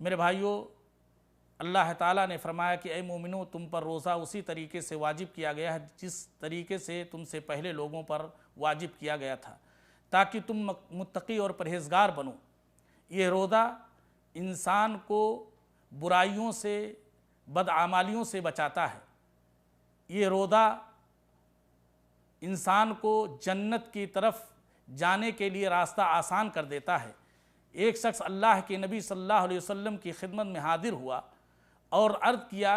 मेरे भाइयों, अल्लाह ताला ने फरमाया कि ऐ मोमिनो, तुम पर रोज़ा उसी तरीके से वाजिब किया गया है जिस तरीके से तुमसे पहले लोगों पर वाजिब किया गया था, ताकि तुम मुत्तकी और परहेज़गार बनो। ये रोज़ा इंसान को बुराइयों से, बदआमालियों से बचाता है। ये रोज़ा इंसान को जन्नत की तरफ जाने के लिए रास्ता आसान कर देता है। एक शख्स अल्लाह के नबी सल्लल्लाहु अलैहि वसल्लम की खिदमत में हाजिर हुआ और अर्ज़ किया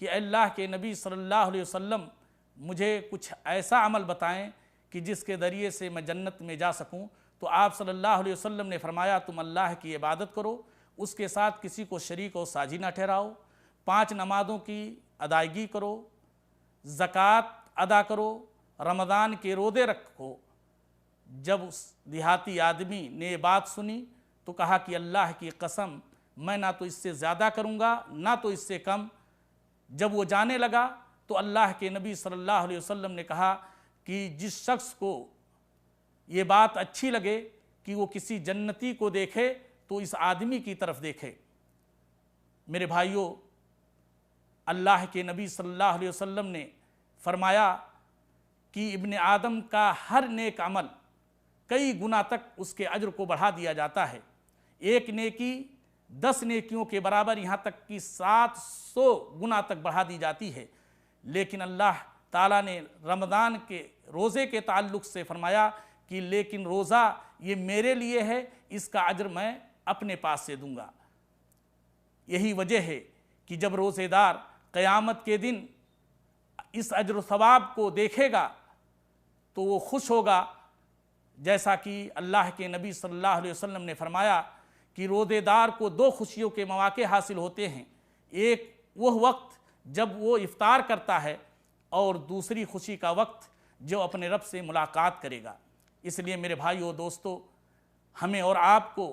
कि अल्लाह के नबी सल्लल्लाहु अलैहि वसल्लम, मुझे कुछ ऐसा अमल बताएं कि जिसके ज़रिए से मैं जन्नत में जा सकूं। तो आप सल्लल्लाहु अलैहि वसल्लम ने फरमाया, तुम अल्लाह की इबादत करो, उसके साथ किसी को शरीक और साझी ना ठहराओ, 5 नमाज़ों की अदायगी करो, ज़कात अदा करो, रमज़ान के रोज़े रखो। जब उस देहाती आदमी ने ये बात सुनी तो कहा कि अल्लाह की कसम, मैं ना तो इससे ज़्यादा करूँगा ना तो इससे कम। जब वो जाने लगा तो अल्लाह के नबी सल्लल्लाहु अलैहि वसल्लम ने कहा कि जिस शख्स को ये बात अच्छी लगे कि वो किसी जन्नती को देखे तो इस आदमी की तरफ देखे। मेरे भाइयों, अल्लाह के नबी सल्लल्लाहु अलैहि वसल्लम ने फरमाया कि इब्ने आदम का हर नेक अमल कई गुना तक उसके अज्र को बढ़ा दिया जाता है। एक नेकी 10 नेकियों के बराबर, यहाँ तक कि 700 गुना तक बढ़ा दी जाती है। लेकिन अल्लाह ताला ने रमज़ान के रोज़े के ताल्लुक़ से फरमाया कि लेकिन रोज़ा ये मेरे लिए है, इसका अज्र मैं अपने पास से दूंगा। यही वजह है कि जब रोज़ेदार क़यामत के दिन इस अज्र सवाब को देखेगा तो वो खुश होगा। जैसा कि अल्लाह के नबी सल्लल्लाहु अलैहि वसल्लम ने फरमाया कि रोज़ेदार को 2 खुशियों के मौके हासिल होते हैं। एक वह वक्त जब वो इफ्तार करता है और दूसरी खुशी का वक्त जो अपने रब से मुलाकात करेगा। इसलिए मेरे भाइयों दोस्तों, हमें और आपको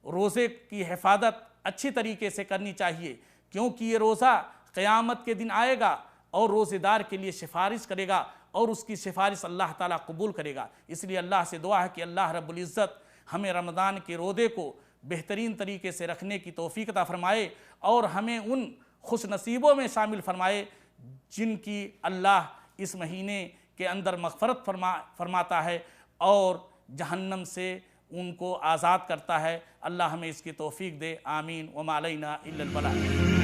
रोज़े की हिफाजत अच्छी तरीके से करनी चाहिए, क्योंकि ये रोज़ा क़यामत के दिन आएगा और रोज़ेदार के लिए सिफारिश करेगा और उसकी सिफारिश अल्लाह ताला कबूल करेगा। इसलिए अल्लाह से दुआ है कि अल्लाह रब्बुल इज़्ज़त हमें रमज़ान के रोज़े को बेहतरीन तरीके से रखने की तौफ़ीक़ अता फ़रमाए और हमें उन खुश नसीबों में शामिल फ़रमाए जिनकी अल्लाह इस महीने के अंदर मग़फ़रत फरमाता है और जहन्नम से उनको आज़ाद करता है। अल्लाह हमें इसकी तौफ़ीक़ दे। आमीन। व मा अलैना इल्लल बलाग।